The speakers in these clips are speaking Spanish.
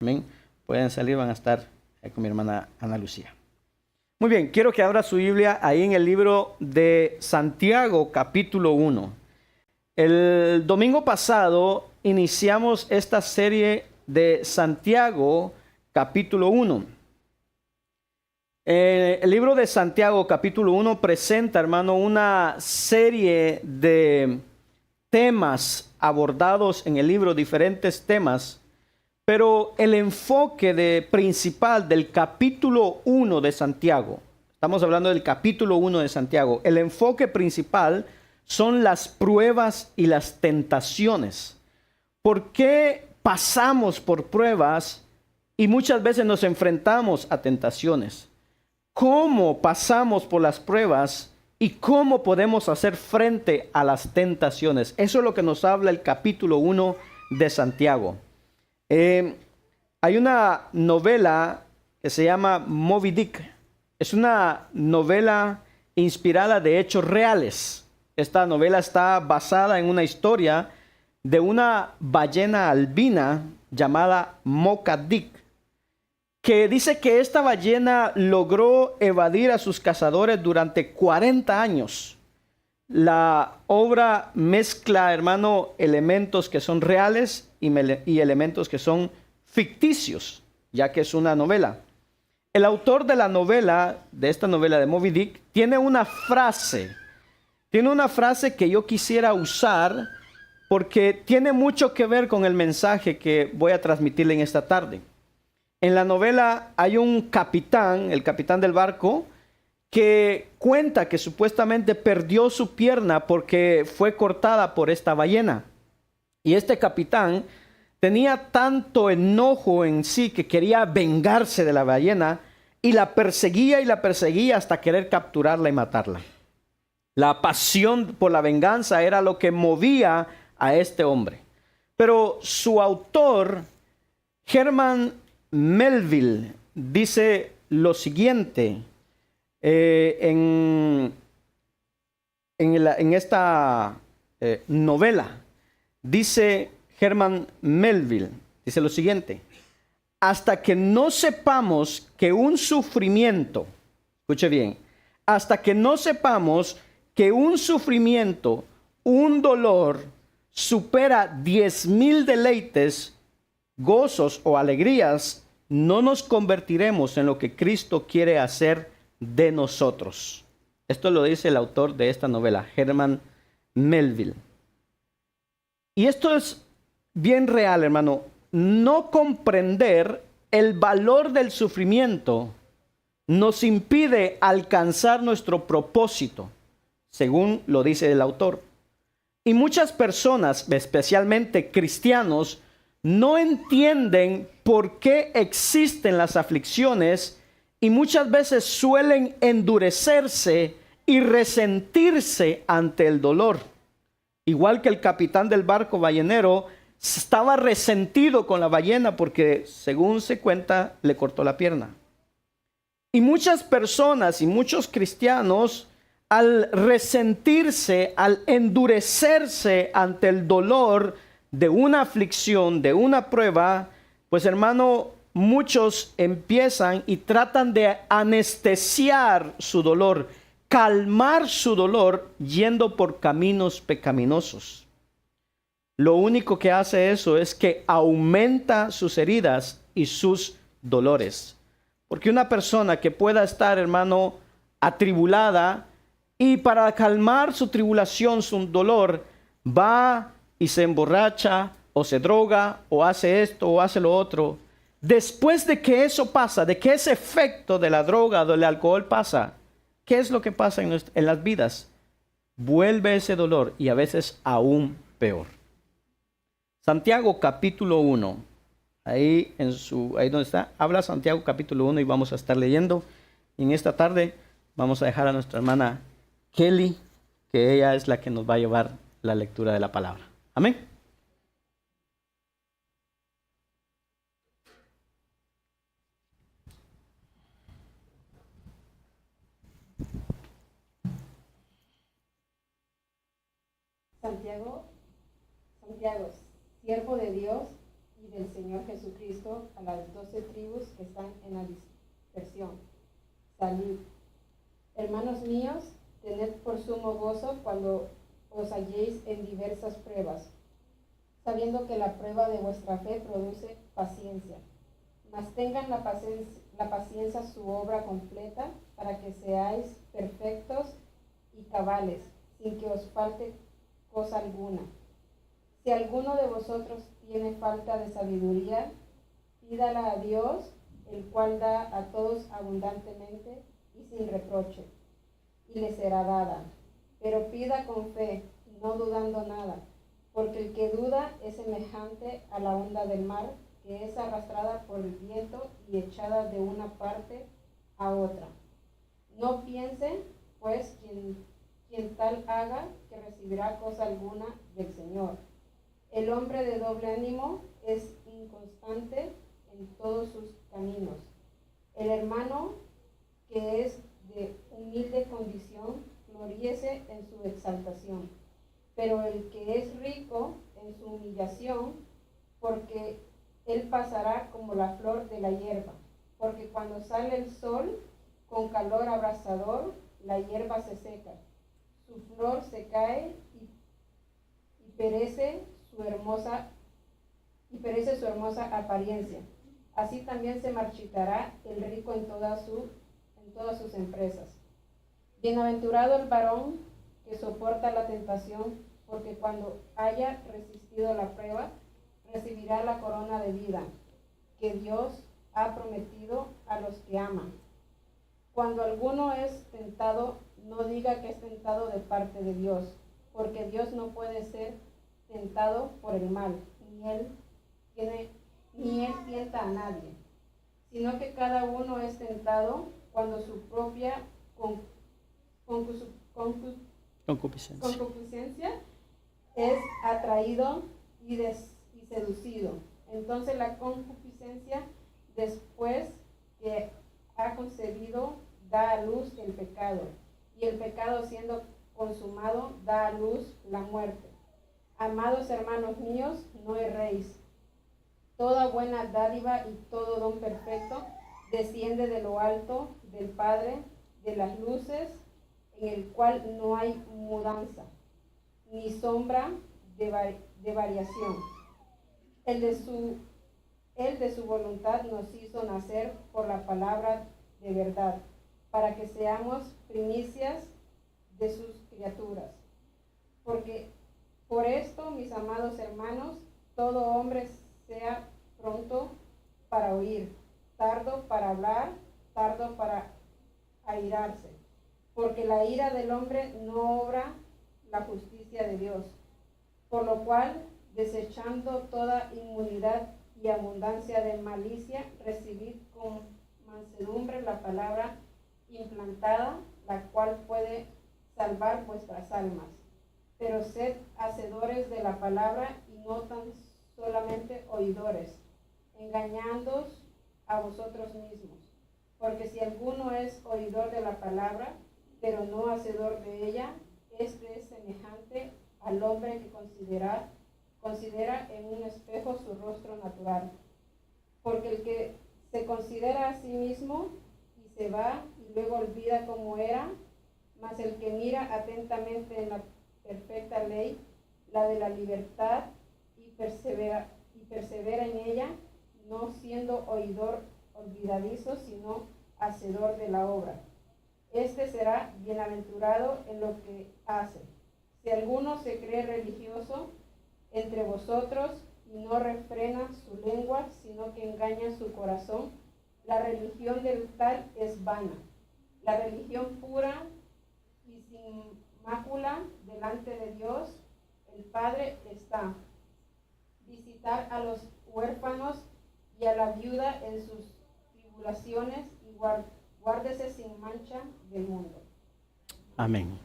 Amén. Pueden salir, van a estar con mi hermana Ana Lucía. Muy bien, quiero que abra su Biblia ahí en el libro de Santiago, capítulo 1. El domingo pasado iniciamos esta serie de Santiago, capítulo 1. El libro de Santiago, capítulo 1, presenta, hermano, una serie de temas abordados en el libro, diferentes temas. Pero el enfoque principal del capítulo 1 de Santiago, estamos hablando del capítulo 1 de Santiago, el enfoque principal son las pruebas y las tentaciones. ¿Por qué pasamos por pruebas y muchas veces nos enfrentamos a tentaciones? ¿Cómo pasamos por las pruebas y cómo podemos hacer frente a las tentaciones? Eso es lo que nos habla el capítulo 1 de Santiago. Hay una novela que se llama Moby Dick. Es una novela inspirada de hechos reales. Esta novela está basada en una historia de una ballena albina llamada Mocha Dick, que dice que esta ballena logró evadir a sus cazadores durante 40 años. La obra mezcla, hermano, elementos que son reales y elementos que son ficticios, ya que es una novela. El autor de la novela, de esta novela de Moby Dick, tiene una frase que yo quisiera usar porque tiene mucho que ver con el mensaje que voy a transmitirle en esta tarde. En la novela hay un capitán, el capitán del barco, que cuenta que supuestamente perdió su pierna porque fue cortada por esta ballena. Y este capitán tenía tanto enojo en sí que quería vengarse de la ballena y la perseguía hasta querer capturarla y matarla. La pasión por la venganza era lo que movía a este hombre. Pero su autor, Herman Melville, dice lo siguiente en esta novela. Dice Herman Melville, dice lo siguiente: hasta que no sepamos que un sufrimiento, escuche bien, hasta que no sepamos que un sufrimiento, un dolor, supera 10,000 deleites, gozos o alegrías, no nos convertiremos en lo que Cristo quiere hacer de nosotros. Esto lo dice el autor de esta novela, Herman Melville. Y esto es bien real, hermano. No comprender el valor del sufrimiento nos impide alcanzar nuestro propósito, según lo dice el autor. Y muchas personas, especialmente cristianos, no entienden por qué existen las aflicciones y muchas veces suelen endurecerse y resentirse ante el dolor. Igual que el capitán del barco ballenero estaba resentido con la ballena porque, según se cuenta, le cortó la pierna. Y muchas personas y muchos cristianos, al resentirse, al endurecerse ante el dolor de una aflicción, de una prueba, pues hermano, muchos empiezan y tratan de anestesiar su dolor, calmar su dolor yendo por caminos pecaminosos. Lo único que hace eso es que aumenta sus heridas y sus dolores. Porque una persona que pueda estar, hermano, atribulada y para calmar su tribulación, su dolor, va y se emborracha o se droga o hace esto o hace lo otro. Después de que eso pasa, de que ese efecto de la droga o del alcohol pasa, ¿qué es lo que pasa en las vidas? Vuelve ese dolor y a veces aún peor. Santiago capítulo 1, ahí donde está, habla Santiago capítulo 1 y vamos a estar leyendo. Y en esta tarde vamos a dejar a nuestra hermana Kelly, que ella es la que nos va a llevar la lectura de la palabra. Amén. Santiago, siervo de Dios y del Señor Jesucristo a las 12 tribus que están en la dispersión. Salud. Hermanos míos, tened por sumo gozo cuando os halléis en diversas pruebas, sabiendo que la prueba de vuestra fe produce paciencia. Mas tengan la paciencia su obra completa, para que seáis perfectos y cabales, sin que os falte cosa alguna. Si alguno de vosotros tiene falta de sabiduría, pídala a Dios, el cual da a todos abundantemente y sin reproche, y le será dada. Pero pida con fe, no dudando nada, porque el que duda es semejante a la onda del mar, que es arrastrada por el viento y echada de una parte a otra. No piense, pues, quien tal haga, que recibirá cosa alguna del Señor. El hombre de doble ánimo es inconstante en todos sus caminos. El hermano que es de humilde condición, gloríese en su exaltación, pero el que es rico en su humillación, porque él pasará como la flor de la hierba, porque cuando sale el sol con calor abrasador, la hierba se seca, su flor se cae y perece su hermosa apariencia. Así también se marchitará el rico en todas sus empresas. Bienaventurado el varón que soporta la tentación, porque cuando haya resistido la prueba, recibirá la corona de vida que Dios ha prometido a los que aman. Cuando alguno es tentado, no diga que es tentado de parte de Dios, porque Dios no puede ser tentado por el mal, ni él tienta a nadie, sino que cada uno es tentado cuando su propia concupiscencia es atraído y seducido. Entonces la concupiscencia, después que ha concebido, da a luz el pecado, y el pecado, siendo consumado, da a luz la muerte. Amados hermanos míos, no erréis. Toda buena dádiva y todo don perfecto desciende de lo alto del Padre de las luces, en el cual no hay mudanza, ni sombra de variación. Él de su voluntad nos hizo nacer por la palabra de verdad, para que seamos primicias de sus criaturas. Porque por esto, mis amados hermanos, todo hombre sea pronto para oír, tardo para hablar, tardo para airarse, porque la ira del hombre no obra la justicia de Dios. Por lo cual, desechando toda inmunidad y abundancia de malicia, recibid con mansedumbre la palabra implantada, la cual puede salvar vuestras almas. Pero sed hacedores de la palabra y no tan solamente oidores, engañándoos a vosotros mismos. Porque si alguno es oidor de la palabra, pero no hacedor de ella, este es semejante al hombre que considera en un espejo su rostro natural. Porque el que se considera a sí mismo y se va y luego olvida cómo era, mas el que mira atentamente en la perfecta ley, la de la libertad, y persevera en ella, no siendo oidor olvidadizo, sino hacedor de la obra. Este será bienaventurado en lo que hace. Si alguno se cree religioso entre vosotros y no refrena su lengua, sino que engaña su corazón, la religión del tal es vana. La religión pura y sin mácula delante de Dios, el Padre, está: visitar a los huérfanos y a la viuda en sus tribulaciones, y guárdese sin mancha del mundo. Amén.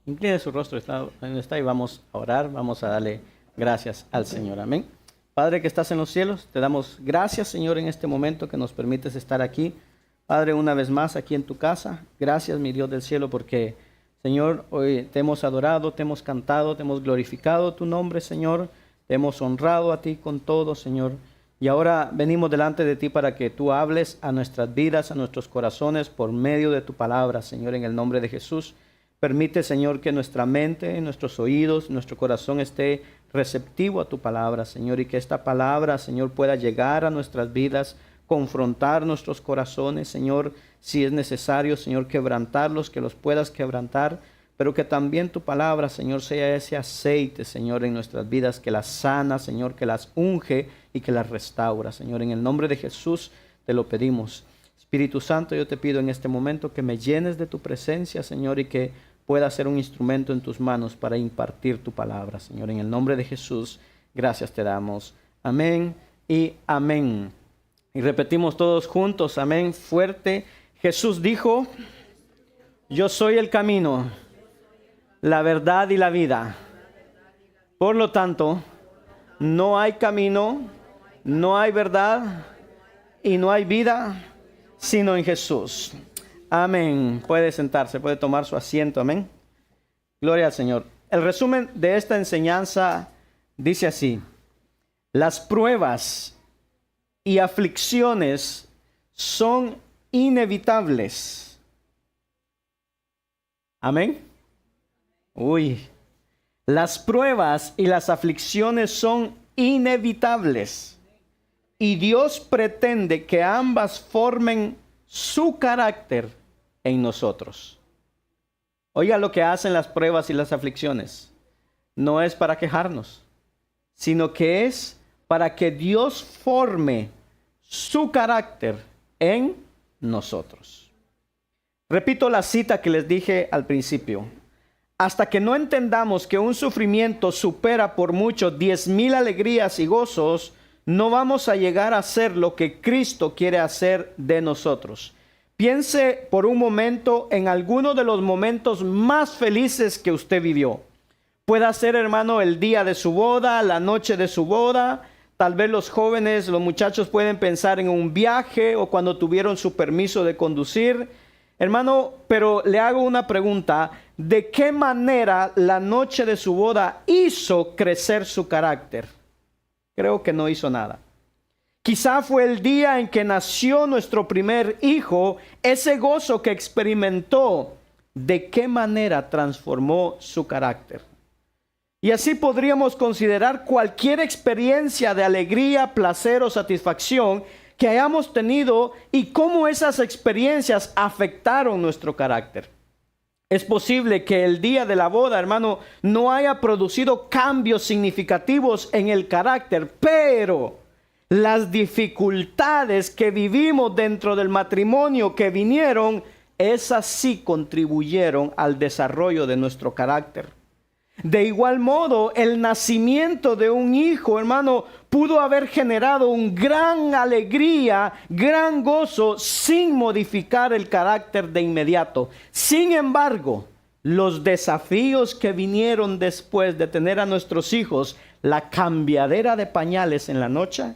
Incline su rostro donde está y vamos a orar, vamos a darle gracias al Señor. Amén. Padre que estás en los cielos, te damos gracias, Señor, en este momento que nos permites estar aquí. Padre, una vez más aquí en tu casa. Gracias, mi Dios del cielo, porque, Señor, hoy te hemos adorado, te hemos cantado, te hemos glorificado tu nombre, Señor. Te hemos honrado a ti con todo, Señor. Y ahora venimos delante de ti para que tú hables a nuestras vidas, a nuestros corazones, por medio de tu palabra, Señor, en el nombre de Jesús. Permite, Señor, que nuestra mente, nuestros oídos, nuestro corazón esté receptivo a tu palabra, Señor, y que esta palabra, Señor, pueda llegar a nuestras vidas, confrontar nuestros corazones, Señor, si es necesario, Señor, quebrantarlos, que los puedas quebrantar, pero que también tu palabra, Señor, sea ese aceite, Señor, en nuestras vidas, que las sana, Señor, que las unge y que las restaura, Señor. En el nombre de Jesús te lo pedimos. Espíritu Santo, yo te pido en este momento que me llenes de tu presencia, Señor, y que pueda ser un instrumento en tus manos para impartir tu palabra, Señor. En el nombre de Jesús, gracias te damos. Amén y amén. Y repetimos todos juntos, amén, fuerte. Jesús dijo, yo soy el camino, la verdad y la vida. Por lo tanto, no hay camino, no hay verdad y no hay vida sino en Jesús. Amén. Puede sentarse, puede tomar su asiento. Amén. Gloria al Señor. El resumen de esta enseñanza dice así: las pruebas y aflicciones son inevitables. Amén. Las pruebas y las aflicciones son inevitables. Y Dios pretende que ambas formen su carácter en nosotros. Oiga lo que hacen las pruebas y las aflicciones. No es para quejarnos, sino que es para que Dios forme su carácter en nosotros. Repito la cita que les dije al principio. Hasta que no entendamos que un sufrimiento supera por mucho 10,000 alegrías y gozos, no vamos a llegar a hacer lo que Cristo quiere hacer de nosotros. Piense por un momento en alguno de los momentos más felices que usted vivió. Puede ser, hermano, el día de su boda, la noche de su boda. Tal vez los jóvenes, los muchachos pueden pensar en un viaje o cuando tuvieron su permiso de conducir. Hermano, pero le hago una pregunta. ¿De qué manera la noche de su boda hizo crecer su carácter? Creo que no hizo nada. Quizá fue el día en que nació nuestro primer hijo, ese gozo que experimentó, ¿de qué manera transformó su carácter? Y así podríamos considerar cualquier experiencia de alegría, placer o satisfacción que hayamos tenido y cómo esas experiencias afectaron nuestro carácter. Es posible que el día de la boda, hermano, no haya producido cambios significativos en el carácter, pero las dificultades que vivimos dentro del matrimonio que vinieron, esas sí contribuyeron al desarrollo de nuestro carácter. De igual modo, el nacimiento de un hijo, hermano, pudo haber generado un gran alegría, gran gozo, sin modificar el carácter de inmediato. Sin embargo, los desafíos que vinieron después de tener a nuestros hijos, la cambiadera de pañales en la noche,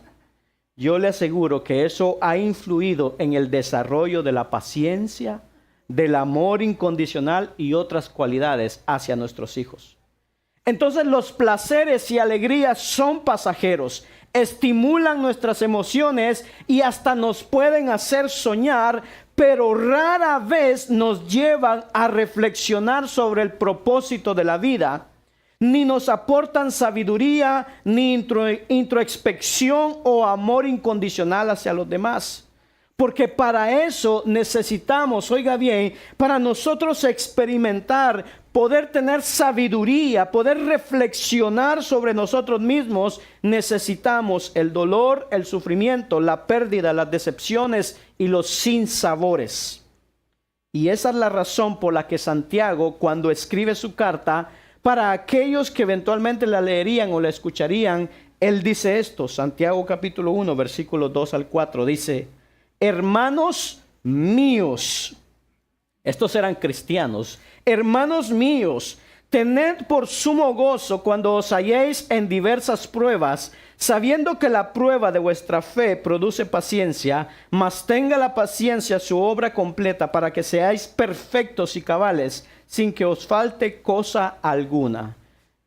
yo le aseguro que eso ha influido en el desarrollo de la paciencia, del amor incondicional y otras cualidades hacia nuestros hijos. Entonces los placeres y alegrías son pasajeros, estimulan nuestras emociones y hasta nos pueden hacer soñar, pero rara vez nos llevan a reflexionar sobre el propósito de la vida, ni nos aportan sabiduría, ni introspección o amor incondicional hacia los demás. Porque para eso necesitamos, oiga bien, para nosotros experimentar, poder tener sabiduría, poder reflexionar sobre nosotros mismos, necesitamos el dolor, el sufrimiento, la pérdida, las decepciones y los sinsabores. Y esa es la razón por la que Santiago, cuando escribe su carta, para aquellos que eventualmente la leerían o la escucharían, él dice esto, Santiago capítulo 1, versículos 2 al 4, dice: hermanos míos, estos eran cristianos, hermanos míos, tened por sumo gozo cuando os halléis en diversas pruebas, sabiendo que la prueba de vuestra fe produce paciencia, mas tenga la paciencia su obra completa para que seáis perfectos y cabales, sin que os falte cosa alguna.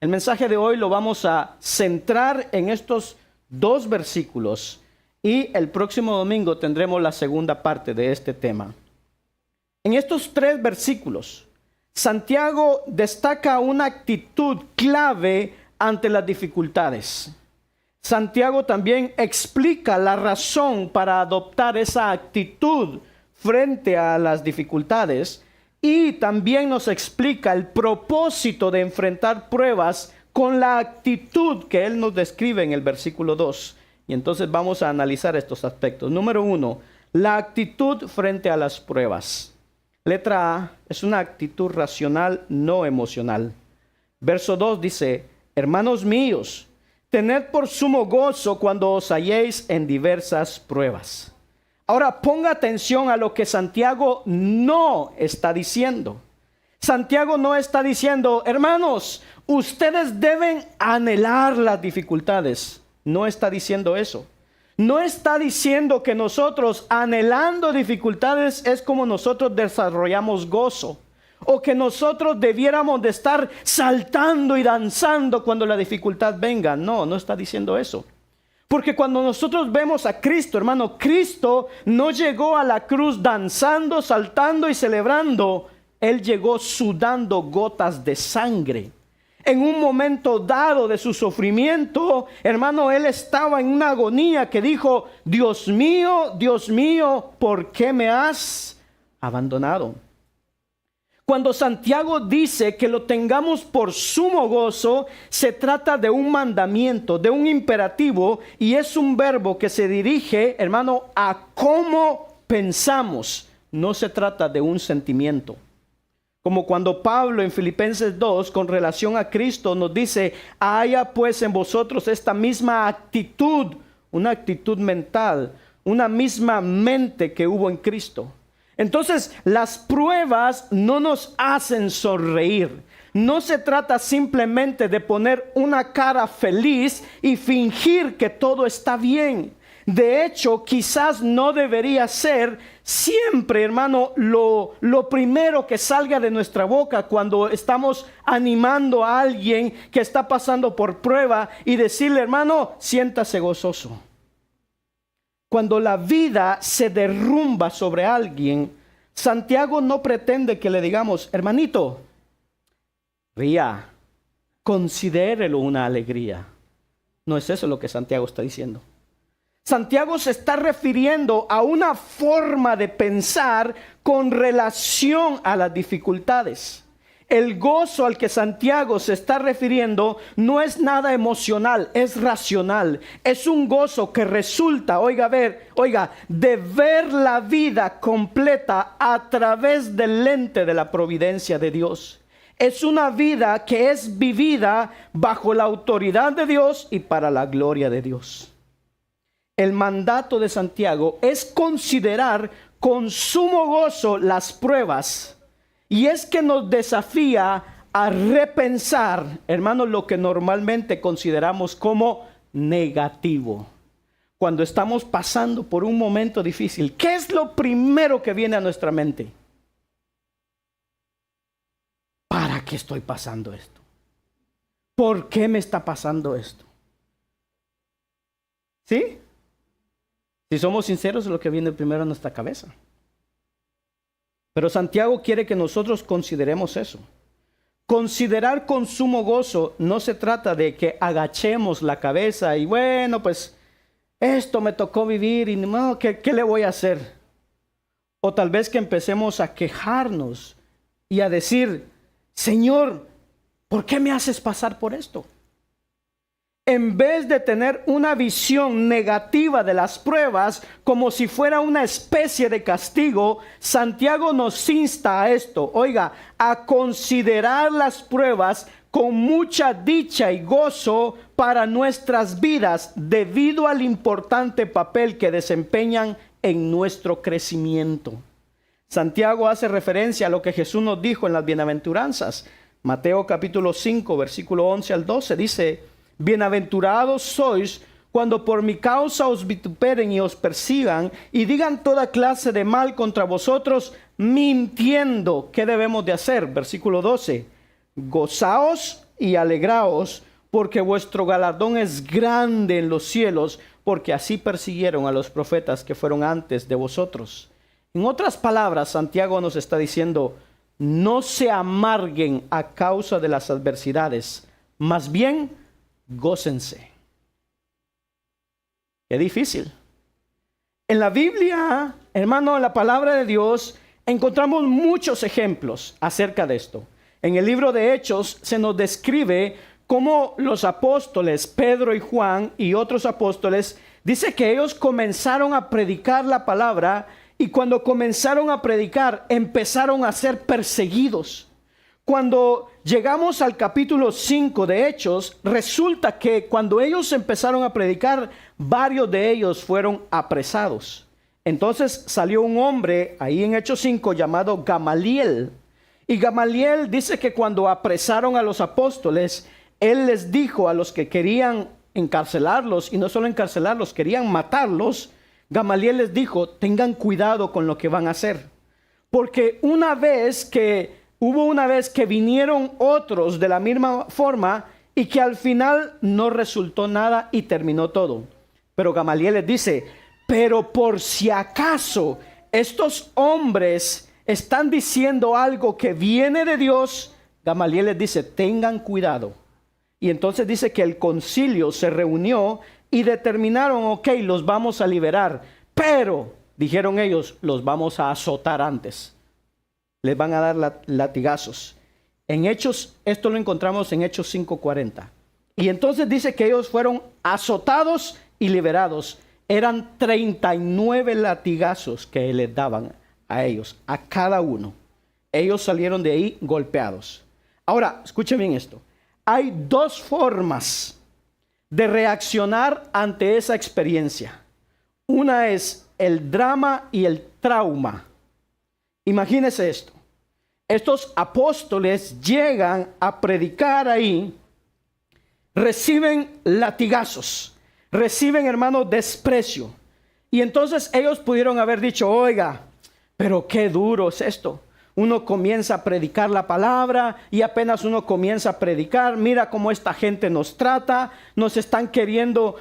El mensaje de hoy lo vamos a centrar en estos dos versículos y el próximo domingo tendremos la segunda parte de este tema. En estos 3 versículos, Santiago destaca una actitud clave ante las dificultades. Santiago también explica la razón para adoptar esa actitud frente a las dificultades y también nos explica el propósito de enfrentar pruebas con la actitud que él nos describe en el versículo 2. Y entonces vamos a analizar estos aspectos. Número 1, la actitud frente a las pruebas. Letra A es una actitud racional, no emocional. Verso 2 dice, hermanos míos, tened por sumo gozo cuando os halléis en diversas pruebas. Ahora ponga atención a lo que Santiago no está diciendo. Santiago no está diciendo, hermanos, ustedes deben anhelar las dificultades. No está diciendo eso. No está diciendo que nosotros anhelando dificultades es como nosotros desarrollamos gozo. O que nosotros debiéramos de estar saltando y danzando cuando la dificultad venga. No, no está diciendo eso. Porque cuando nosotros vemos a Cristo, hermano, Cristo no llegó a la cruz danzando, saltando y celebrando. Él llegó sudando gotas de sangre. En un momento dado de su sufrimiento, hermano, él estaba en una agonía que dijo, Dios mío, ¿por qué me has abandonado? Cuando Santiago dice que lo tengamos por sumo gozo, se trata de un mandamiento, de un imperativo, y es un verbo que se dirige, hermano, a cómo pensamos. No se trata de un sentimiento. Como cuando Pablo en Filipenses 2, con relación a Cristo, nos dice, haya pues en vosotros esta misma actitud, una actitud mental, una misma mente que hubo en Cristo. Entonces, las pruebas no nos hacen sonreír. No se trata simplemente de poner una cara feliz y fingir que todo está bien. De hecho, quizás no debería ser siempre, hermano, lo primero que salga de nuestra boca cuando estamos animando a alguien que está pasando por prueba y decirle, hermano, siéntase gozoso. Cuando la vida se derrumba sobre alguien, Santiago no pretende que le digamos, hermanito, ría, considérelo una alegría. No es eso lo que Santiago está diciendo. Santiago se está refiriendo a una forma de pensar con relación a las dificultades. El gozo al que Santiago se está refiriendo no es nada emocional, es racional. Es un gozo que resulta, oiga, de ver la vida completa a través del lente de la providencia de Dios. Es una vida que es vivida bajo la autoridad de Dios y para la gloria de Dios. El mandato de Santiago es considerar con sumo gozo las pruebas. Y es que nos desafía a repensar, hermanos, lo que normalmente consideramos como negativo. Cuando estamos pasando por un momento difícil, ¿qué es lo primero que viene a nuestra mente? ¿Para qué estoy pasando esto? ¿Por qué me está pasando esto? ¿Sí? Si somos sinceros, es lo que viene primero a nuestra cabeza. Pero Santiago quiere que nosotros consideremos eso. Considerar con sumo gozo no se trata de que agachemos la cabeza y bueno, pues esto me tocó vivir y no, ¿qué le voy a hacer? O tal vez que empecemos a quejarnos y a decir, Señor, ¿por qué me haces pasar por esto? En vez de tener una visión negativa de las pruebas como si fuera una especie de castigo, Santiago nos insta a esto, a considerar las pruebas con mucha dicha y gozo para nuestras vidas debido al importante papel que desempeñan en nuestro crecimiento. Santiago hace referencia a lo que Jesús nos dijo en las bienaventuranzas. Mateo capítulo 5, versículo 11 al 12 dice, bienaventurados sois cuando por mi causa os vituperen y os persigan y digan toda clase de mal contra vosotros, mintiendo. ¿Qué debemos de hacer? Versículo 12. Gozaos y alegraos, porque vuestro galardón es grande en los cielos, porque así persiguieron a los profetas que fueron antes de vosotros. En otras palabras, Santiago nos está diciendo, no se amarguen a causa de las adversidades, más bien gócense. Qué difícil. En la Biblia, hermano, en la palabra de Dios, encontramos muchos ejemplos acerca de esto. En el libro de Hechos se nos describe cómo los apóstoles, Pedro y Juan y otros apóstoles, dice que ellos comenzaron a predicar la palabra y cuando comenzaron a predicar empezaron a ser perseguidos. Cuando llegamos al capítulo 5 de Hechos, resulta que cuando ellos empezaron a predicar, varios de ellos fueron apresados. Entonces salió un hombre ahí en Hechos 5 llamado Gamaliel. Y Gamaliel dice que cuando apresaron a los apóstoles, él les dijo a los que querían encarcelarlos, y no solo encarcelarlos, querían matarlos. Gamaliel les dijo, tengan cuidado con lo que van a hacer. Porque hubo una vez que vinieron otros de la misma forma y que al final no resultó nada y terminó todo. Pero Gamaliel les dice, pero por si acaso estos hombres están diciendo algo que viene de Dios, Gamaliel les dice, tengan cuidado. Y entonces dice que el concilio se reunió y determinaron, ok, los vamos a liberar. Pero, dijeron ellos, los vamos a azotar antes. Les van a dar latigazos. En Hechos, esto lo encontramos en Hechos 5:40. Y entonces dice que ellos fueron azotados y liberados. Eran 39 latigazos que les daban a ellos, a cada uno. Ellos salieron de ahí golpeados. Ahora, escuchen bien esto. Hay dos formas de reaccionar ante esa experiencia. Una es el drama y el trauma. Imagínense esto. Estos apóstoles llegan a predicar ahí, reciben latigazos, reciben, hermanos, desprecio. Y entonces ellos pudieron haber dicho, oiga, pero qué duro es esto. Uno comienza a predicar la palabra y apenas uno comienza a predicar, mira cómo esta gente nos trata, nos están queriendo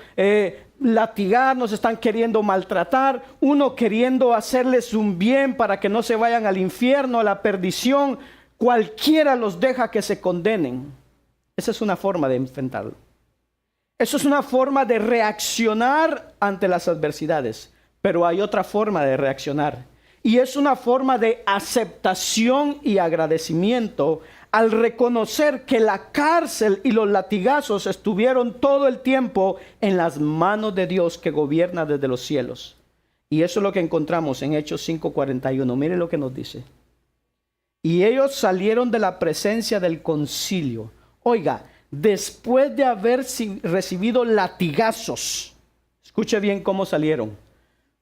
latigar, nos están queriendo maltratar, uno queriendo hacerles un bien para que no se vayan al infierno, a la perdición, cualquiera los deja que se condenen. Esa es una forma de enfrentarlo. Eso es una forma de reaccionar ante las adversidades, pero hay otra forma de reaccionar. Y es una forma de aceptación y agradecimiento al reconocer que la cárcel y los latigazos estuvieron todo el tiempo en las manos de Dios que gobierna desde los cielos. Y eso es lo que encontramos en Hechos 5:41. Mire lo que nos dice. Y ellos salieron de la presencia del concilio. Oiga, después de haber recibido latigazos, escuche bien cómo salieron.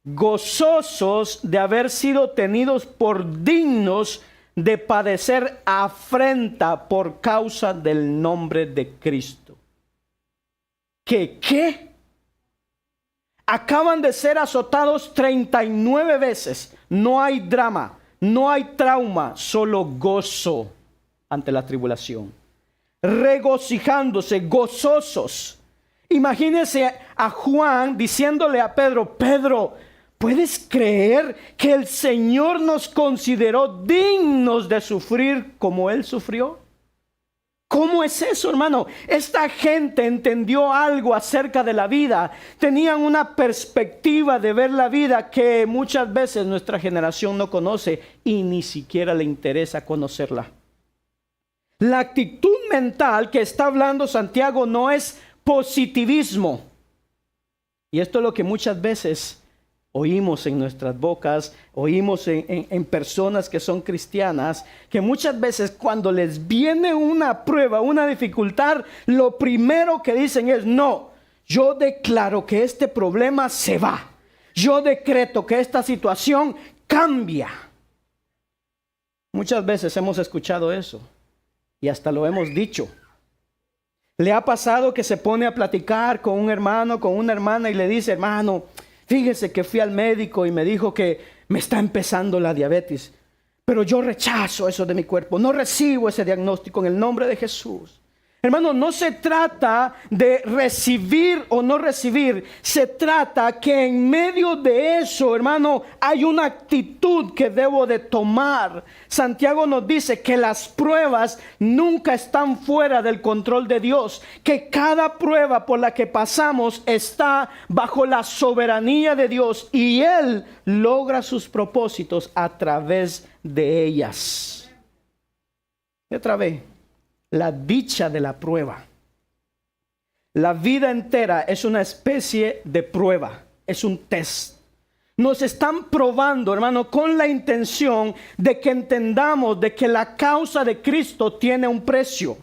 Gozosos de haber sido tenidos por dignos de padecer afrenta por causa del nombre de Cristo. ¿Qué? Acaban de ser azotados 39 veces. No hay drama, no hay trauma, solo gozo ante la tribulación. Regocijándose, gozosos. Imagínense a Juan diciéndole a Pedro, Pedro, ¿puedes creer que el Señor nos consideró dignos de sufrir como Él sufrió? ¿Cómo es eso, hermano? Esta gente entendió algo acerca de la vida. Tenían una perspectiva de ver la vida que muchas veces nuestra generación no conoce y ni siquiera le interesa conocerla. La actitud mental que está hablando Santiago no es positivismo. Y esto es lo que muchas veces oímos en nuestras bocas, oímos en personas que son cristianas, que muchas veces cuando les viene una prueba, una dificultad, lo primero que dicen es, no, yo declaro que este problema se va. Yo decreto que esta situación cambia. Muchas veces hemos escuchado eso y hasta lo hemos dicho. ¿Le ha pasado que se pone a platicar con un hermano, con una hermana y le dice, hermano, fíjese que fui al médico y me dijo que me está empezando la diabetes, pero yo rechazo eso de mi cuerpo, no recibo ese diagnóstico en el nombre de Jesús. Hermano, no se trata de recibir o no recibir. Se trata que en medio de eso, hermano, hay una actitud que debo de tomar. Santiago nos dice que las pruebas nunca están fuera del control de Dios. Que cada prueba por la que pasamos está bajo la soberanía de Dios. Y Él logra sus propósitos a través de ellas. Y otra vez. La dicha de la prueba. La vida entera es una especie de prueba, es un test. Nos están probando, hermano, con la intención de que entendamos de que la causa de Cristo tiene un precio.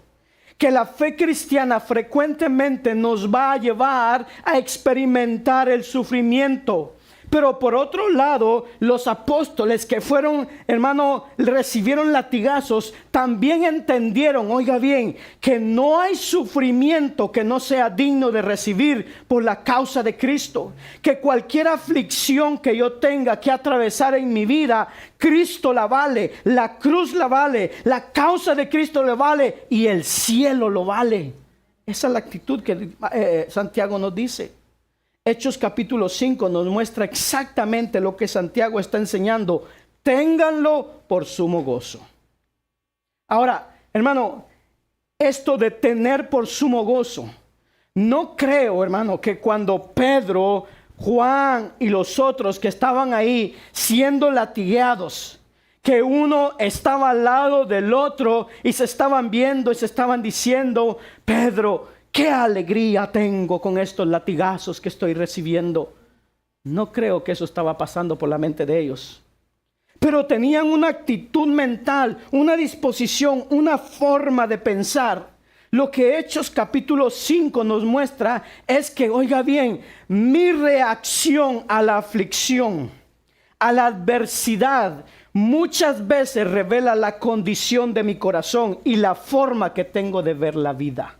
Que la fe cristiana frecuentemente nos va a llevar a experimentar el sufrimiento. Pero por otro lado, los apóstoles que fueron, hermano, recibieron latigazos, también entendieron, oiga bien, que no hay sufrimiento que no sea digno de recibir por la causa de Cristo. Que cualquier aflicción que yo tenga que atravesar en mi vida, Cristo la vale, la cruz la vale, la causa de Cristo la vale y el cielo lo vale. Esa es la actitud que Santiago nos dice. Hechos capítulo 5 nos muestra exactamente lo que Santiago está enseñando. Ténganlo por sumo gozo. Ahora, hermano, esto de tener por sumo gozo, no creo, hermano, que cuando Pedro, Juan y los otros que estaban ahí siendo latigueados, que uno estaba al lado del otro y se estaban viendo y se estaban diciendo, Pedro, qué alegría tengo con estos latigazos que estoy recibiendo. No creo que eso estaba pasando por la mente de ellos. Pero tenían una actitud mental, una disposición, una forma de pensar. Lo que Hechos capítulo 5 nos muestra es que, oiga bien, mi reacción a la aflicción, a la adversidad, muchas veces revela la condición de mi corazón y la forma que tengo de ver la vida.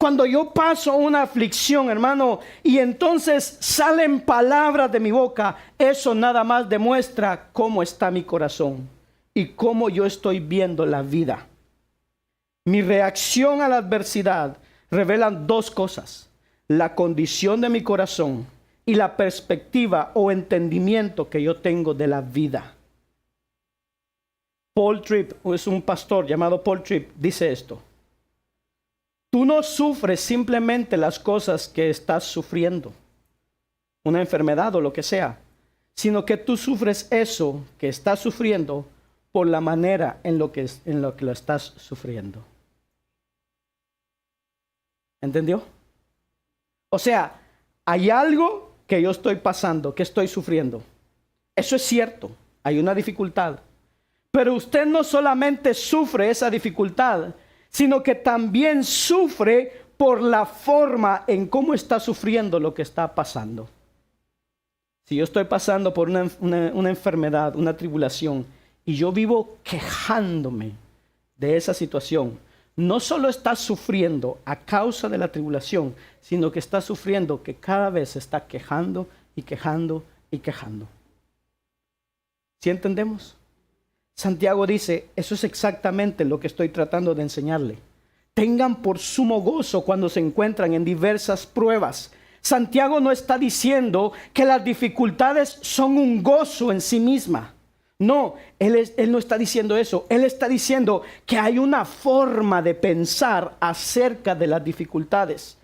Cuando yo paso una aflicción, hermano, y entonces salen palabras de mi boca, eso nada más demuestra cómo está mi corazón y cómo yo estoy viendo la vida. Mi reacción a la adversidad revela dos cosas: la condición de mi corazón y la perspectiva o entendimiento que yo tengo de la vida. Paul Tripp, es un pastor llamado Paul Tripp, dice esto: tú no sufres simplemente las cosas que estás sufriendo, una enfermedad o lo que sea, sino que tú sufres eso que estás sufriendo por la manera en lo que lo estás sufriendo. ¿Entendió? O sea, hay algo que yo estoy pasando, que estoy sufriendo. Eso es cierto, hay una dificultad. Pero usted no solamente sufre esa dificultad, sino que también sufre por la forma en cómo está sufriendo lo que está pasando. Si yo estoy pasando por una enfermedad, una tribulación, y yo vivo quejándome de esa situación, no solo está sufriendo a causa de la tribulación, sino que está sufriendo que cada vez se está quejando y quejando y quejando. ¿Sí entendemos? Santiago dice, eso es exactamente lo que estoy tratando de enseñarle. Tengan por sumo gozo cuando se encuentran en diversas pruebas. Santiago no está diciendo que las dificultades son un gozo en sí misma. No, él no está diciendo eso. Él está diciendo que hay una forma de pensar acerca de las dificultades.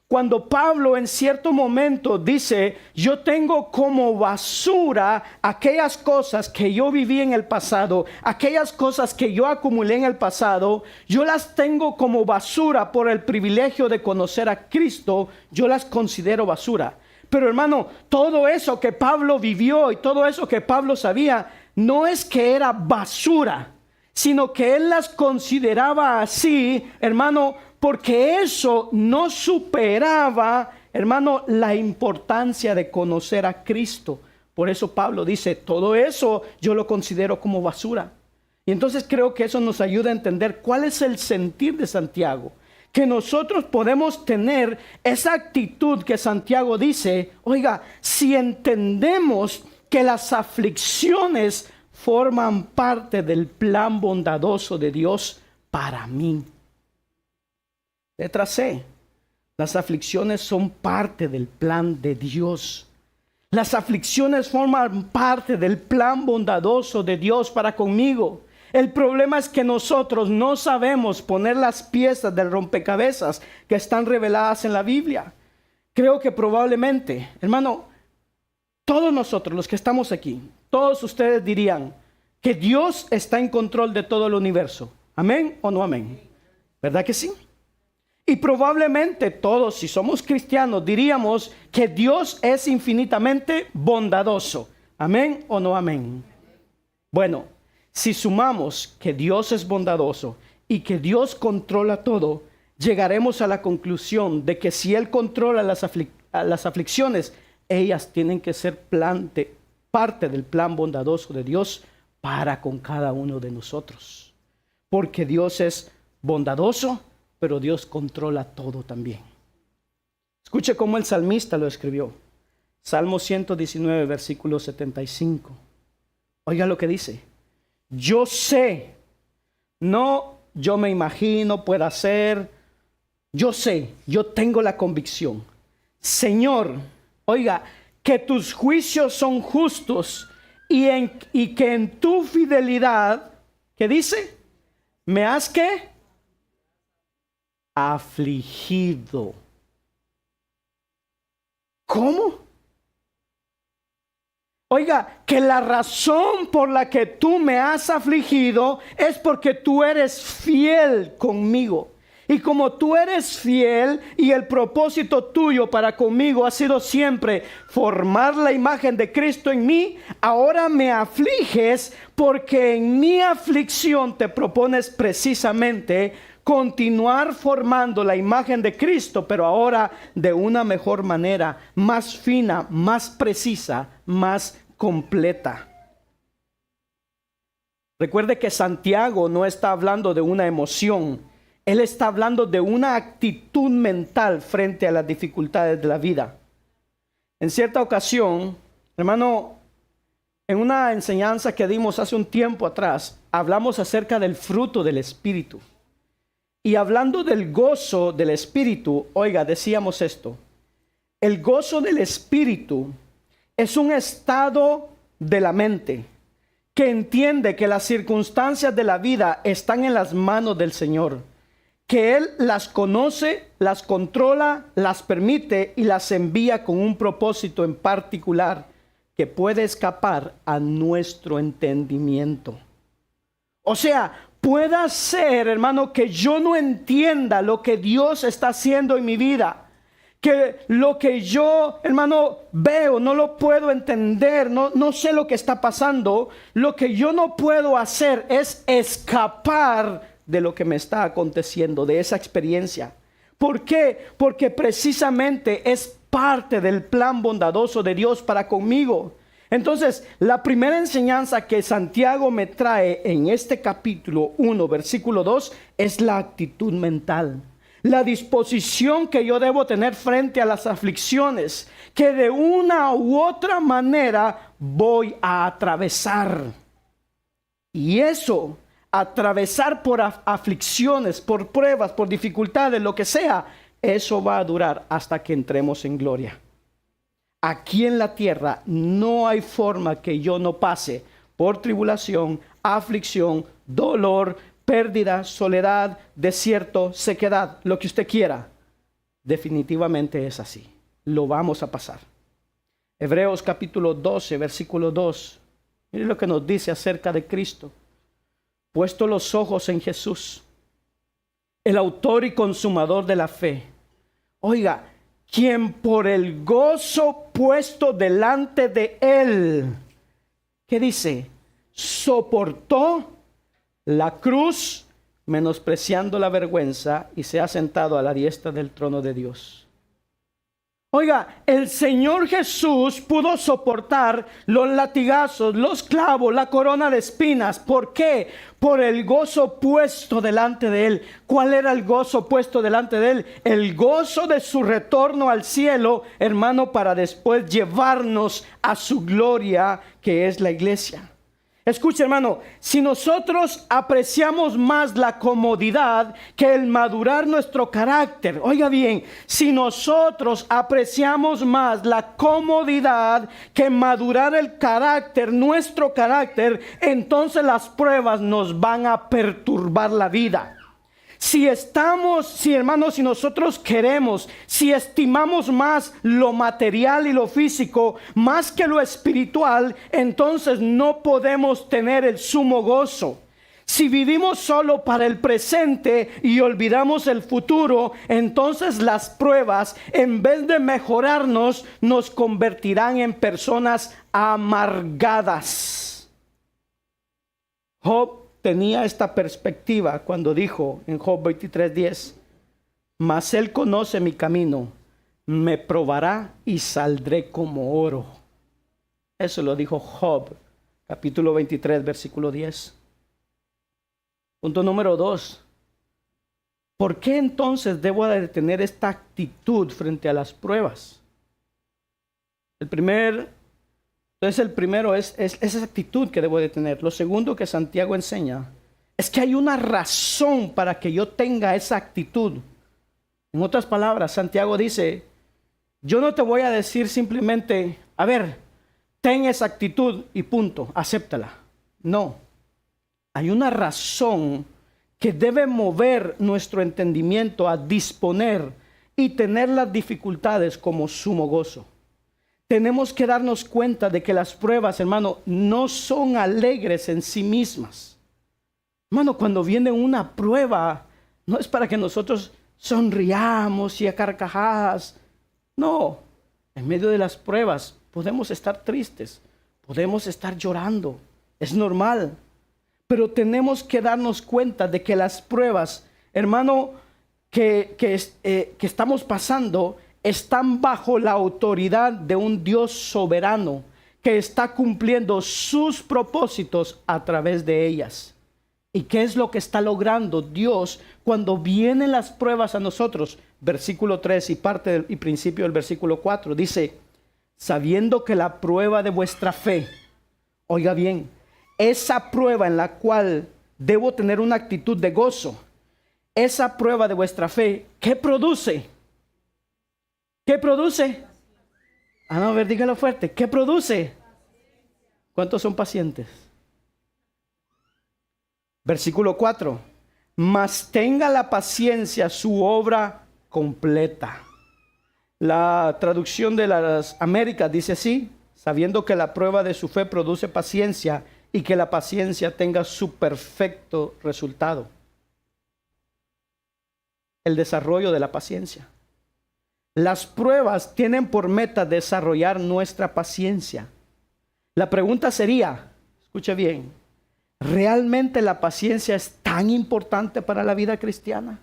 Cuando Pablo en cierto momento dice, yo tengo como basura aquellas cosas que yo viví en el pasado, aquellas cosas que yo acumulé en el pasado, yo las tengo como basura por el privilegio de conocer a Cristo, yo las considero basura. Pero hermano, todo eso que Pablo vivió y todo eso que Pablo sabía, no es que era basura, sino que él las consideraba así, hermano, porque eso no superaba, hermano, la importancia de conocer a Cristo. Por eso Pablo dice, todo eso yo lo considero como basura. Y entonces creo que eso nos ayuda a entender cuál es el sentir de Santiago. Que nosotros podemos tener esa actitud que Santiago dice, oiga, si entendemos que las aflicciones forman parte del plan bondadoso de Dios para mí. Letra C. Las aflicciones son parte del plan de Dios. Las aflicciones forman parte del plan bondadoso de Dios para conmigo. El problema es que nosotros no sabemos poner las piezas del rompecabezas que están reveladas en la Biblia. Creo que probablemente, hermano, todos nosotros los que estamos aquí, todos ustedes dirían que Dios está en control de todo el universo. ¿Amén o no amén? ¿Verdad que sí? Y probablemente todos, si somos cristianos, diríamos que Dios es infinitamente bondadoso. ¿Amén o no amén? Bueno, si sumamos que Dios es bondadoso y que Dios controla todo, llegaremos a la conclusión de que si Él controla las aflicciones, ellas tienen que ser parte del plan bondadoso de Dios para con cada uno de nosotros. Porque Dios es bondadoso, pero Dios controla todo también. Escuche cómo el salmista lo escribió. Salmo 119, versículo 75. Oiga lo que dice. Yo sé, no yo me imagino, pueda ser. Yo sé, yo tengo la convicción. Señor, oiga, que tus juicios son justos y que en tu fidelidad, ¿qué dice? ¿Me has qué? Afligido. ¿Cómo? Oiga, que la razón por la que tú me has afligido es porque tú eres fiel conmigo. Y como tú eres fiel y el propósito tuyo para conmigo ha sido siempre formar la imagen de Cristo en mí, ahora me afliges porque en mi aflicción te propones precisamente continuar formando la imagen de Cristo, pero ahora de una mejor manera, más fina, más precisa, más completa. Recuerde que Santiago no está hablando de una emoción. Él está hablando de una actitud mental frente a las dificultades de la vida. En cierta ocasión, hermano, en una enseñanza que dimos hace un tiempo atrás, hablamos acerca del fruto del Espíritu. Y hablando del gozo del Espíritu, oiga, decíamos esto. El gozo del Espíritu es un estado de la mente que entiende que las circunstancias de la vida están en las manos del Señor, que Él las conoce, las controla, las permite y las envía con un propósito en particular que puede escapar a nuestro entendimiento. O sea, pueda ser, hermano, que yo no entienda lo que Dios está haciendo en mi vida, que lo que yo, hermano, veo, no lo puedo entender, no sé lo que está pasando. Lo que yo no puedo hacer es escapar de lo que me está aconteciendo, de esa experiencia. ¿Por qué? Porque precisamente es parte del plan bondadoso de Dios para conmigo. Entonces, la primera enseñanza que Santiago me trae en este capítulo 1, versículo 2, es la actitud mental. La disposición que yo debo tener frente a las aflicciones, que de una u otra manera voy a atravesar. Y eso, atravesar por aflicciones, por pruebas, por dificultades, lo que sea, eso va a durar hasta que entremos en gloria. Aquí en la tierra no hay forma que yo no pase por tribulación, aflicción, dolor, pérdida, soledad, desierto, sequedad, lo que usted quiera. Definitivamente es así. Lo vamos a pasar. Hebreos capítulo 12, versículo 2. Mire lo que nos dice acerca de Cristo. Puesto los ojos en Jesús, el autor y consumador de la fe. Oiga, quien por el gozo puesto delante de él, ¿qué dice? Soportó la cruz, menospreciando la vergüenza, y se ha sentado a la diestra del trono de Dios. Oiga, el Señor Jesús pudo soportar los latigazos, los clavos, la corona de espinas. ¿Por qué? Por el gozo puesto delante de Él. ¿Cuál era el gozo puesto delante de Él? El gozo de su retorno al cielo, hermano, para después llevarnos a su gloria, que es la iglesia. Escuche, hermano, si nosotros apreciamos más la comodidad que el madurar nuestro carácter, oiga bien, si nosotros apreciamos más la comodidad que madurar el carácter, nuestro carácter, entonces las pruebas nos van a perturbar la vida. Si hermanos, si nosotros queremos, si estimamos más lo material y lo físico, más que lo espiritual, entonces no podemos tener el sumo gozo. Si vivimos solo para el presente y olvidamos el futuro, entonces las pruebas, en vez de mejorarnos, nos convertirán en personas amargadas. Job tenía esta perspectiva cuando dijo en Job 23:10, mas él conoce mi camino, me probará y saldré como oro. Eso lo dijo Job, capítulo 23, versículo 10. Punto número 2. ¿Por qué entonces debo de tener esta actitud frente a las pruebas? El primero es esa actitud que debo de tener. Lo segundo que Santiago enseña es que hay una razón para que yo tenga esa actitud. En otras palabras, Santiago dice, yo no te voy a decir simplemente, a ver, ten esa actitud y punto, acéptala. No, hay una razón que debe mover nuestro entendimiento a disponer y tener las dificultades como sumo gozo. Tenemos que darnos cuenta de que las pruebas, hermano, no son alegres en sí mismas. Hermano, cuando viene una prueba, no es para que nosotros sonriamos y a carcajadas. No, en medio de las pruebas podemos estar tristes, podemos estar llorando, es normal. Pero tenemos que darnos cuenta de que las pruebas, hermano, que estamos pasando, están bajo la autoridad de un Dios soberano que está cumpliendo sus propósitos a través de ellas. ¿Y qué es lo que está logrando Dios cuando vienen las pruebas a nosotros? Versículo 3 y principio del versículo 4 dice, sabiendo que la prueba de vuestra fe, oiga bien, esa prueba en la cual debo tener una actitud de gozo, esa prueba de vuestra fe, ¿qué produce? ¿Qué produce? A ver, dígalo fuerte. ¿Qué produce? ¿Cuántos son pacientes? Versículo 4. Mas tenga la paciencia su obra completa. La traducción de las Américas dice así, sabiendo que la prueba de su fe produce paciencia y que la paciencia tenga su perfecto resultado. El desarrollo de la paciencia. Las pruebas tienen por meta desarrollar nuestra paciencia. La pregunta sería, escuche bien, ¿realmente la paciencia es tan importante para la vida cristiana?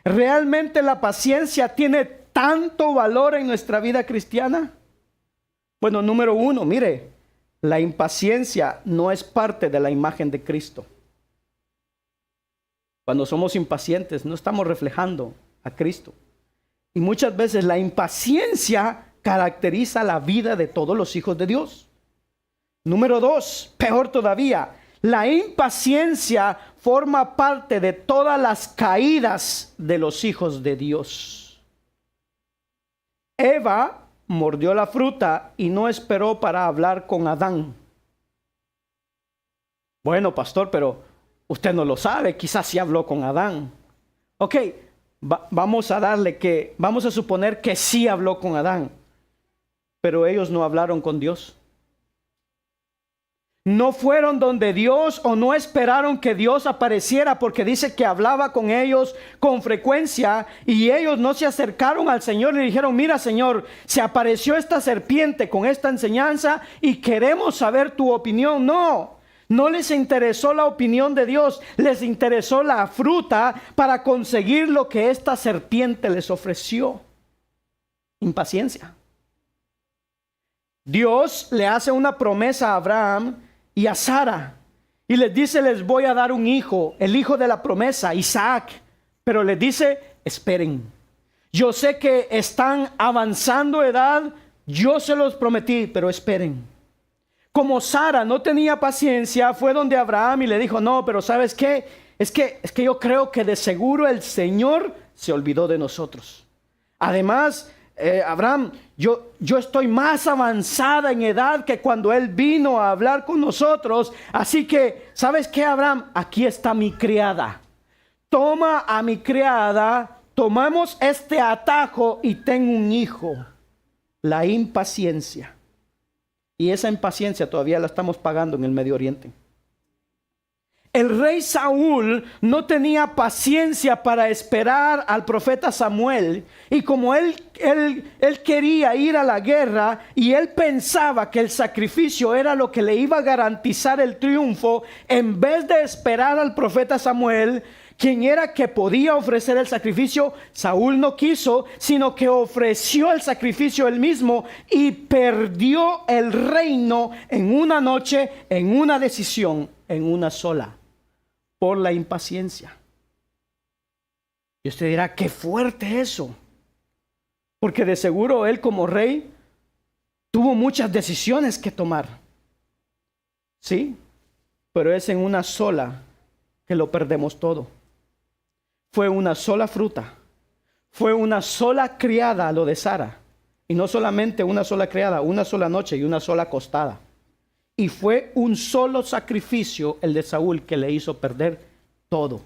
¿Realmente la paciencia tiene tanto valor en nuestra vida cristiana? Bueno, número 1, mire, la impaciencia no es parte de la imagen de Cristo. Cuando somos impacientes, no estamos reflejando a Cristo. Y muchas veces la impaciencia caracteriza la vida de todos los hijos de Dios. Número 2, peor todavía, la impaciencia forma parte de todas las caídas de los hijos de Dios. Eva mordió la fruta y no esperó para hablar con Adán. Bueno, pastor, pero usted no lo sabe, quizás sí habló con Adán. Ok, vamos a suponer que sí habló con Adán, pero ellos no hablaron con Dios. No fueron donde Dios o no esperaron que Dios apareciera, porque dice que hablaba con ellos con frecuencia y ellos no se acercaron al Señor y le dijeron, mira Señor, se apareció esta serpiente con esta enseñanza y queremos saber tu opinión. No les interesó la opinión de Dios, les interesó la fruta para conseguir lo que esta serpiente les ofreció. Impaciencia. Dios le hace una promesa a Abraham y a Sara y les dice, les voy a dar un hijo, el hijo de la promesa, Isaac, pero les dice, esperen, yo sé que están avanzando edad, yo se los prometí, pero esperen. Como Sara no tenía paciencia, fue donde Abraham y le dijo, no, pero ¿sabes qué? Es que yo creo que de seguro el Señor se olvidó de nosotros. Además, Abraham, yo estoy más avanzada en edad que cuando Él vino a hablar con nosotros. Así que, ¿sabes qué, Abraham? Aquí está mi criada. Toma a mi criada, tomamos este atajo y ten un hijo. La impaciencia. Y esa impaciencia todavía la estamos pagando en el Medio Oriente. El rey Saúl no tenía paciencia para esperar al profeta Samuel. Y como él quería ir a la guerra y él pensaba que el sacrificio era lo que le iba a garantizar el triunfo, en vez de esperar al profeta Samuel, quien era que podía ofrecer el sacrificio, Saúl no quiso, sino que ofreció el sacrificio él mismo y perdió el reino en una noche, en una decisión, en una sola, por la impaciencia. Y usted dirá, qué fuerte eso, porque de seguro él como rey tuvo muchas decisiones que tomar. Sí, pero es en una sola que lo perdemos todo. Fue una sola fruta, fue una sola criada lo de Sara. Y no solamente una sola criada, una sola noche y una sola acostada. Y fue un solo sacrificio el de Saúl que le hizo perder todo.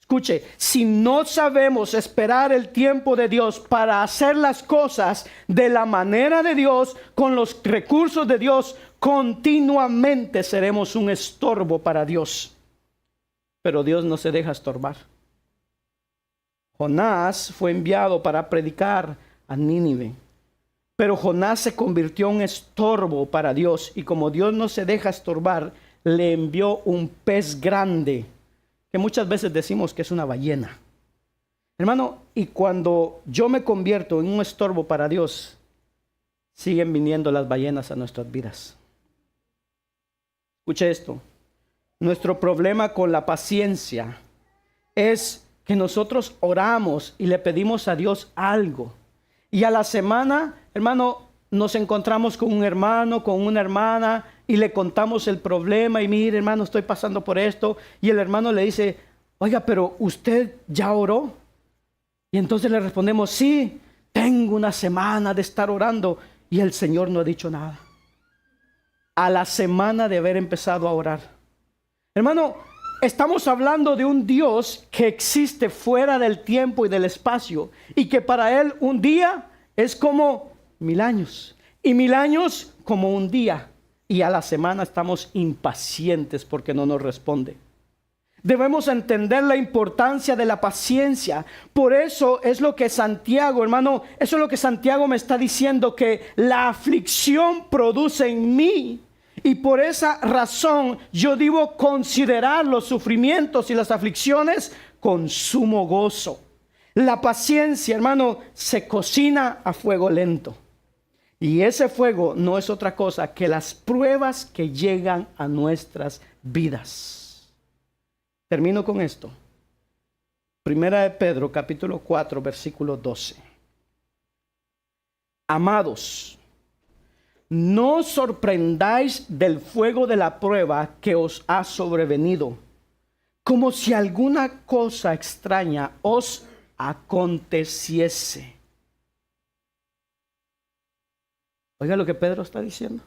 Escuche, si no sabemos esperar el tiempo de Dios para hacer las cosas de la manera de Dios, con los recursos de Dios, continuamente seremos un estorbo para Dios. Pero Dios no se deja estorbar. Jonás fue enviado para predicar a Nínive. Pero Jonás se convirtió en un estorbo para Dios. Y como Dios no se deja estorbar, le envió un pez grande, que muchas veces decimos que es una ballena. Hermano, y cuando yo me convierto en un estorbo para Dios, siguen viniendo las ballenas a nuestras vidas. Escuche esto. Nuestro problema con la paciencia es que nosotros oramos y le pedimos a Dios algo. Y a la semana, hermano, nos encontramos con un hermano, con una hermana, y le contamos el problema. Y mire, hermano, estoy pasando por esto. Y el hermano le dice, oiga, pero ¿usted ya oró? Y entonces le respondemos, sí, tengo una semana de estar orando. Y el Señor no ha dicho nada. A la semana de haber empezado a orar. Hermano, estamos hablando de un Dios que existe fuera del tiempo y del espacio, y que para Él un día es como 1000 años, y 1000 años como un día, y a la semana estamos impacientes porque no nos responde. Debemos entender la importancia de la paciencia. Por eso es lo que Santiago, hermano, eso es lo que Santiago me está diciendo, que la aflicción produce en mí. Y por esa razón yo debo considerar los sufrimientos y las aflicciones con sumo gozo. La paciencia, hermano, se cocina a fuego lento. Y ese fuego no es otra cosa que las pruebas que llegan a nuestras vidas. Termino con esto. Primera de Pedro, capítulo 4, versículo 12. Amados, no os sorprendáis del fuego de la prueba que os ha sobrevenido, como si alguna cosa extraña os aconteciese. Oiga lo que Pedro está diciendo.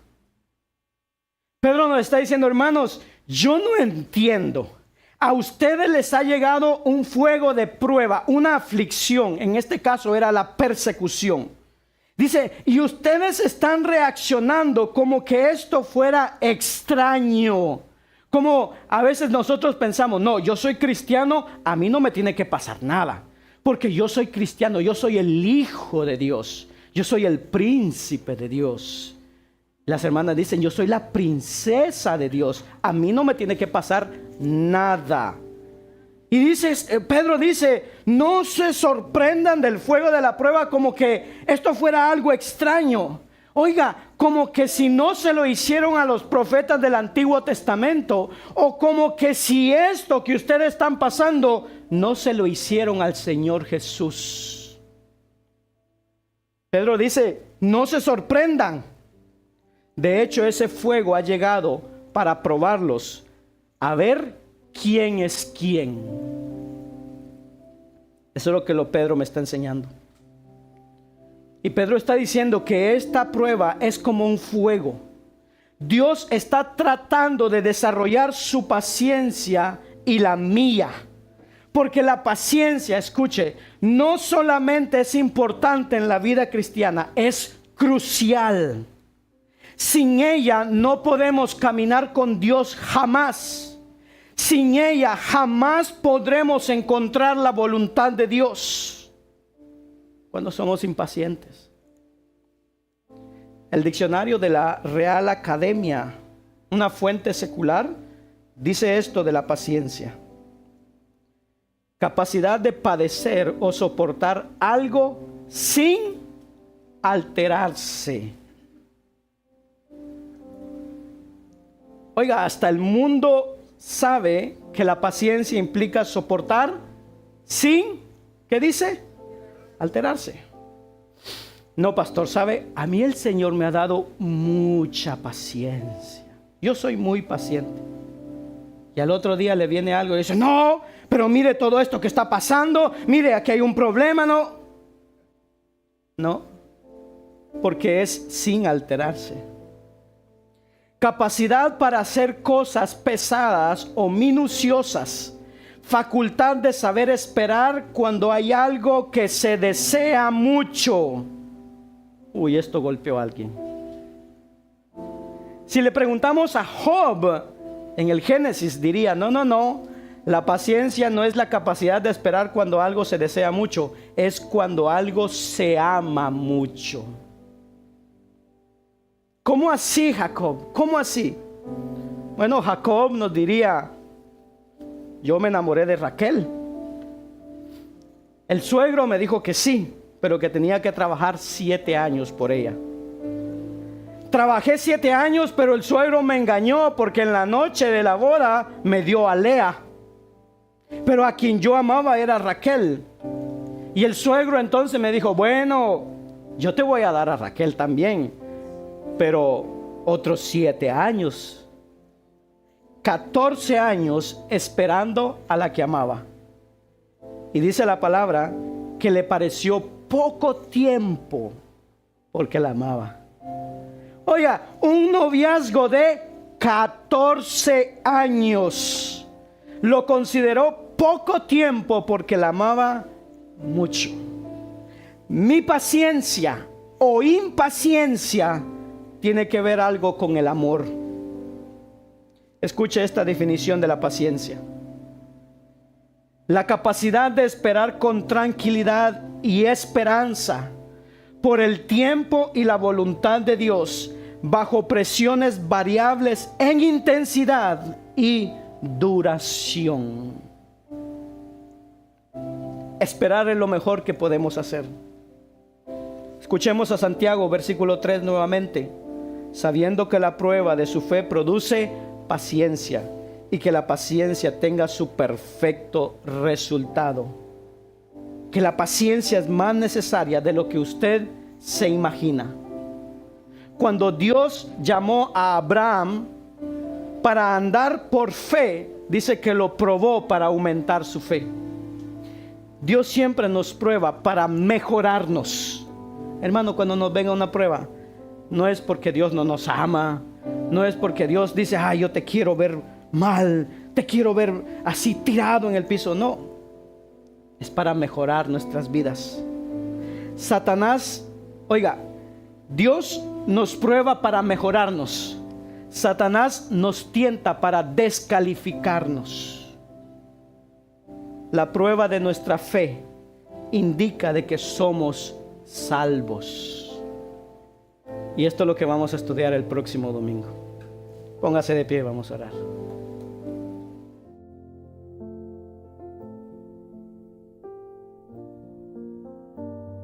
Pedro nos está diciendo, hermanos, yo no entiendo. A ustedes les ha llegado un fuego de prueba, una aflicción. En este caso era la persecución. Dice, y ustedes están reaccionando como que esto fuera extraño. Como a veces nosotros pensamos, no, yo soy cristiano, a mí no me tiene que pasar nada. Porque yo soy cristiano, yo soy el hijo de Dios. Yo soy el príncipe de Dios. Las hermanas dicen, yo soy la princesa de Dios. A mí no me tiene que pasar nada. Y dice, Pedro dice, no se sorprendan del fuego de la prueba como que esto fuera algo extraño. Oiga, como que si no se lo hicieron a los profetas del Antiguo Testamento, o como que si esto que ustedes están pasando no se lo hicieron al Señor Jesús. Pedro dice, no se sorprendan De hecho, ese fuego ha llegado para probarlos, a ver quién es quién. Eso es lo que Pedro me está enseñando. Y Pedro está diciendo que esta prueba es como un fuego. Dios está tratando de desarrollar su paciencia y la mía. Porque la paciencia, escuche, no solamente es importante en la vida cristiana, es crucial. Sin ella no podemos caminar con Dios jamás. Sin ella jamás podremos encontrar la voluntad de Dios cuando somos impacientes. El diccionario de la Real Academia, una fuente secular, dice esto de la paciencia: capacidad de padecer o soportar algo sin alterarse. Oiga, hasta el mundo sabe que la paciencia implica soportar sin, ¿qué dice? Alterarse. No, pastor, ¿sabe? A mí el Señor me ha dado mucha paciencia. Yo soy muy paciente. Y al otro día le viene algo y dice, no, pero mire todo esto que está pasando. Mire, aquí hay un problema, ¿no? No, porque es sin alterarse. Capacidad para hacer cosas pesadas o minuciosas. Facultad de saber esperar cuando hay algo que se desea mucho. Uy, esto golpeó a alguien. Si le preguntamos a Job en el Génesis, diría, no. La paciencia no es la capacidad de esperar cuando algo se desea mucho. Es cuando algo se ama mucho. ¿Cómo así, Jacob? ¿Cómo así? Bueno, Jacob nos diría, yo me enamoré de Raquel. El suegro me dijo que sí, pero que tenía que trabajar 7 años por ella. Trabajé 7 años, pero el suegro me engañó porque en la noche de la boda me dio a Lea. Pero a quien yo amaba era Raquel. Y el suegro entonces me dijo, bueno, yo te voy a dar a Raquel también, pero otros 7 años. 14 años esperando a la que amaba. Y dice la palabra que le pareció poco tiempo porque la amaba. Oiga, un noviazgo de 14 años lo consideró poco tiempo porque la amaba mucho. Mi paciencia o impaciencia tiene que ver algo con el amor. Escuche esta definición de la paciencia: la capacidad de esperar con tranquilidad y esperanza por el tiempo y la voluntad de Dios, bajo presiones variables en intensidad y duración. Esperar es lo mejor que podemos hacer. Escuchemos a Santiago, versículo 3 nuevamente. Sabiendo que la prueba de su fe produce paciencia, y que la paciencia tenga su perfecto resultado. Que la paciencia es más necesaria de lo que usted se imagina. Cuando Dios llamó a Abraham para andar por fe, dice que lo probó para aumentar su fe. Dios siempre nos prueba para mejorarnos. Hermano, cuando nos venga una prueba, no es porque Dios no nos ama, no es porque Dios dice, ay, yo te quiero ver mal, te quiero ver así tirado en el piso. No, es para mejorar nuestras vidas. Satanás, oiga, Dios nos prueba para mejorarnos. Satanás nos tienta para descalificarnos. La prueba de nuestra fe indica de que somos salvos. Y esto es lo que vamos a estudiar el próximo domingo. Póngase de pie, vamos a orar.